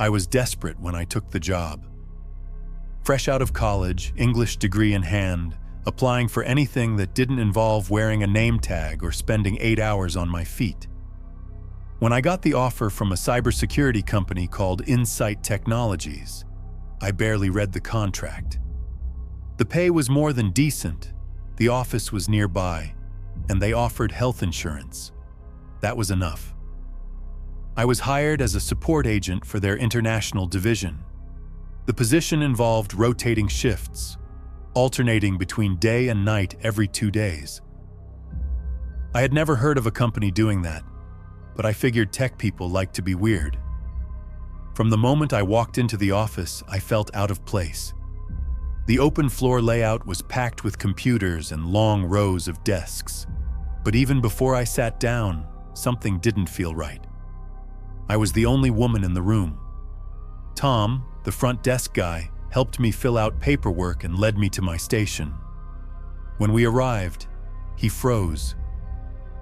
I was desperate when I took the job. Fresh out of college, English degree in hand, applying for anything that didn't involve wearing a name tag or spending 8 hours on my feet. When I got the offer from a cybersecurity company called Insight Technologies, I barely read the contract. The pay was more than decent, the office was nearby, and they offered health insurance. That was enough. I was hired as a support agent for their international division. The position involved rotating shifts, alternating between day and night every 2 days. I had never heard of a company doing that, but I figured tech people like to be weird. From the moment I walked into the office, I felt out of place. The open floor layout was packed with computers and long rows of desks. But even before I sat down, something didn't feel right. I was the only woman in the room. Tom, the front desk guy, helped me fill out paperwork and led me to my station. When we arrived, he froze.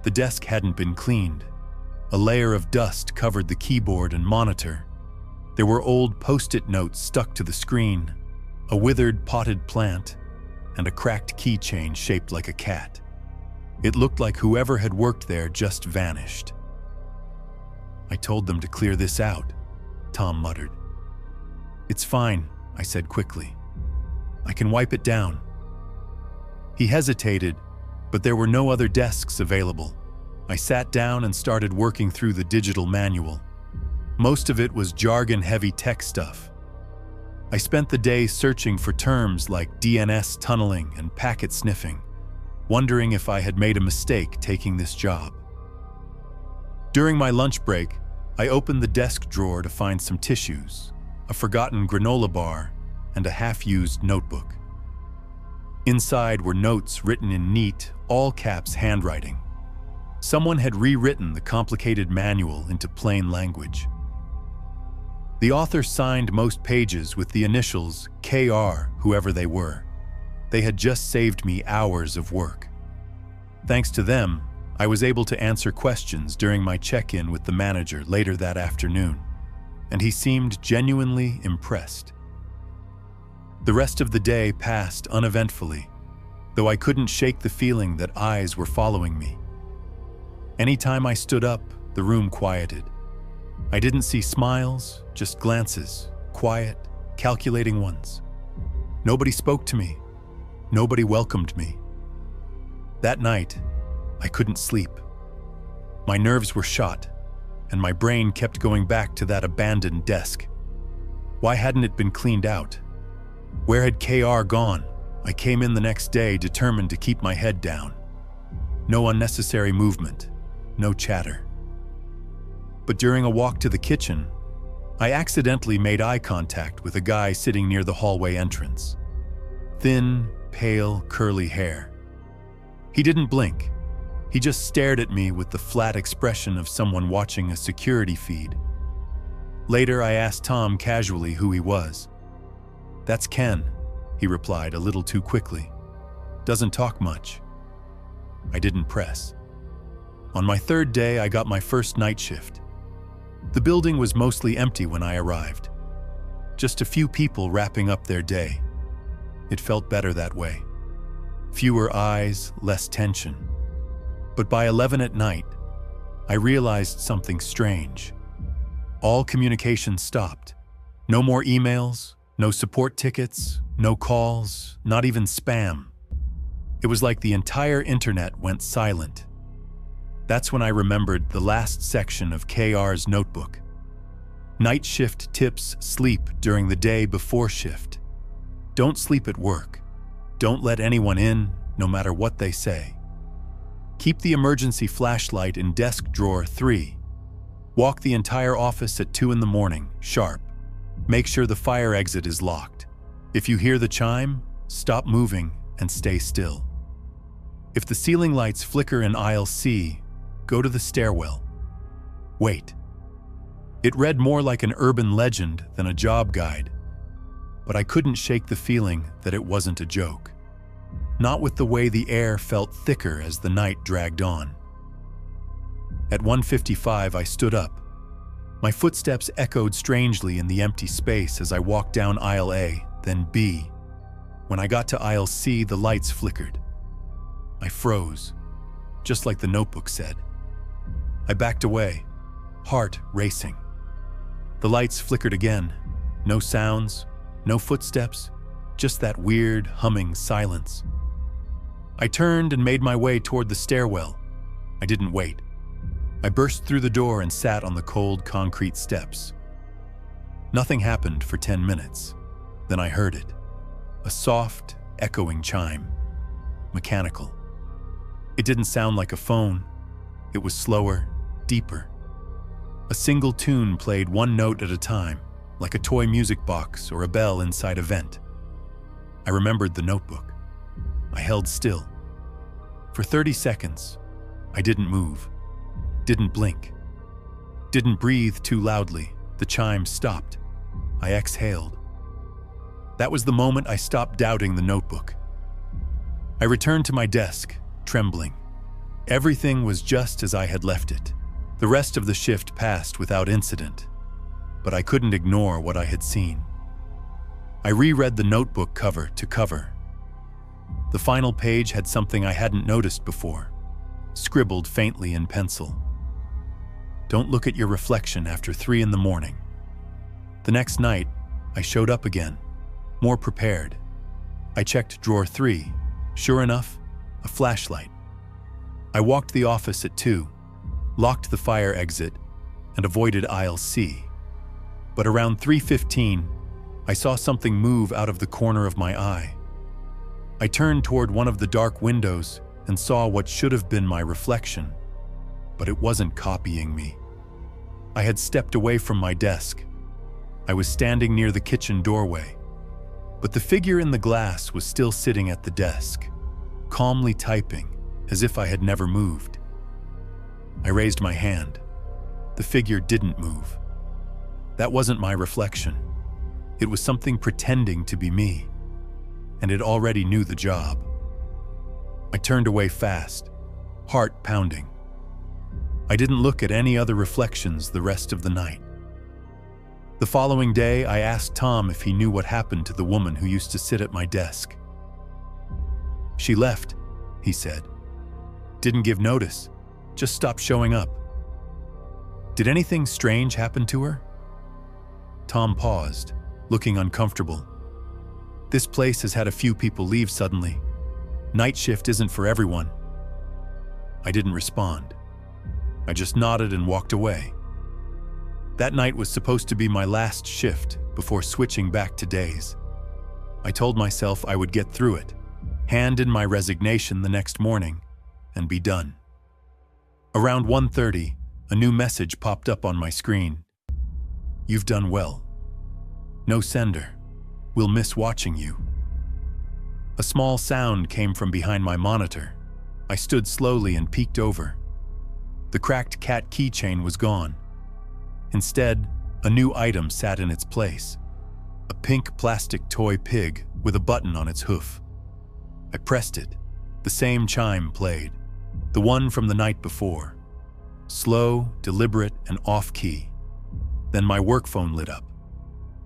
The desk hadn't been cleaned. A layer of dust covered the keyboard and monitor. There were old Post-it notes stuck to the screen, a withered potted plant, and a cracked keychain shaped like a cat. It looked like whoever had worked there just vanished. "I told them to clear this out," Tom muttered. "It's fine," I said quickly. "I can wipe it down." He hesitated, but there were no other desks available. I sat down and started working through the digital manual. Most of it was jargon-heavy tech stuff. I spent the day searching for terms like DNS tunneling and packet sniffing, wondering if I had made a mistake taking this job. During my lunch break, I opened the desk drawer to find some tissues, a forgotten granola bar, and a half-used notebook. Inside were notes written in neat, all-caps handwriting. Someone had rewritten the complicated manual into plain language. The author signed most pages with the initials KR, whoever they were. They had just saved me hours of work. Thanks to them, I was able to answer questions during my check-in with the manager later that afternoon, and he seemed genuinely impressed. The rest of the day passed uneventfully, though I couldn't shake the feeling that eyes were following me. Anytime I stood up, the room quieted. I didn't see smiles, just glances, quiet, calculating ones. Nobody spoke to me. Nobody welcomed me. That night, I couldn't sleep. My nerves were shot, and my brain kept going back to that abandoned desk. Why hadn't it been cleaned out? Where had KR gone? I came in the next day determined to keep my head down. No unnecessary movement, no chatter. But during a walk to the kitchen, I accidentally made eye contact with a guy sitting near the hallway entrance. Thin, pale, curly hair. He didn't blink. He just stared at me with the flat expression of someone watching a security feed. Later, I asked Tom casually who he was. "That's Ken," he replied a little too quickly. "Doesn't talk much." I didn't press. On my third day, I got my first night shift. The building was mostly empty when I arrived. Just a few people wrapping up their day. It felt better that way. Fewer eyes, less tension. But by 11 at night, I realized something strange. All communication stopped. No more emails, no support tickets, no calls, not even spam. It was like the entire internet went silent. That's when I remembered the last section of KR's notebook. Night shift tips sleep during the day before shift. Don't sleep at work. Don't let anyone in, no matter what they say. Keep the emergency flashlight in desk drawer 3. Walk the entire office at 2 in the morning, sharp. Make sure the fire exit is locked. If you hear the chime, stop moving and stay still. If the ceiling lights flicker in aisle C, go to the stairwell. Wait. It read more like an urban legend than a job guide, but I couldn't shake the feeling that it wasn't a joke. Not with the way the air felt thicker as the night dragged on. At 1:55, I stood up. My footsteps echoed strangely in the empty space as I walked down aisle A, then B. When I got to aisle C, the lights flickered. I froze, just like the notebook said. I backed away, heart racing. The lights flickered again. No sounds, no footsteps, just that weird, humming silence. I turned and made my way toward the stairwell. I didn't wait. I burst through the door and sat on the cold concrete steps. Nothing happened for 10 minutes. Then I heard it. A soft, echoing chime. Mechanical. It didn't sound like a phone. It was slower, deeper. A single tune played one note at a time, like a toy music box or a bell inside a vent. I remembered the notebook. I held still. For 30 seconds, I didn't move, didn't blink, didn't breathe too loudly. The chime stopped. I exhaled. That was the moment I stopped doubting the notebook. I returned to my desk, trembling. Everything was just as I had left it. The rest of the shift passed without incident, but I couldn't ignore what I had seen. I reread the notebook cover to cover. The final page had something I hadn't noticed before, scribbled faintly in pencil. Don't look at your reflection after 3 a.m. The next night, I showed up again, more prepared. I checked drawer 3. Sure enough, a flashlight. I walked the office at 2, locked the fire exit, and avoided aisle C. But around 3:15, I saw something move out of the corner of my eye. I turned toward one of the dark windows and saw what should have been my reflection, but it wasn't copying me. I had stepped away from my desk. I was standing near the kitchen doorway, but the figure in the glass was still sitting at the desk, calmly typing, as if I had never moved. I raised my hand. The figure didn't move. That wasn't my reflection. It was something pretending to be me, and it already knew the job. I turned away fast, heart pounding. I didn't look at any other reflections the rest of the night. The following day, I asked Tom if he knew what happened to the woman who used to sit at my desk. She left, he said. Didn't give notice, just stopped showing up. Did anything strange happen to her? Tom paused, looking uncomfortable. This place has had a few people leave suddenly. Night shift isn't for everyone. I didn't respond. I just nodded and walked away. That night was supposed to be my last shift before switching back to days. I told myself I would get through it, hand in my resignation the next morning, and be done. Around 1:30, a new message popped up on my screen. You've done well. No sender. We'll miss watching you. A small sound came from behind my monitor. I stood slowly and peeked over. The cracked cat keychain was gone. Instead, a new item sat in its place. A pink plastic toy pig with a button on its hoof. I pressed it. The same chime played. The one from the night before. Slow, deliberate, and off-key. Then my work phone lit up.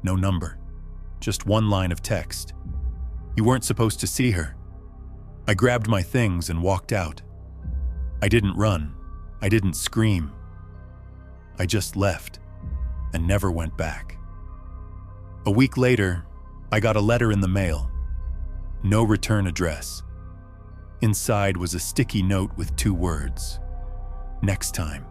No number. Just one line of text. You weren't supposed to see her. I grabbed my things and walked out. I didn't run. I didn't scream. I just left and never went back. A week later, I got a letter in the mail. No return address. Inside was a sticky note with 2 words. Next time.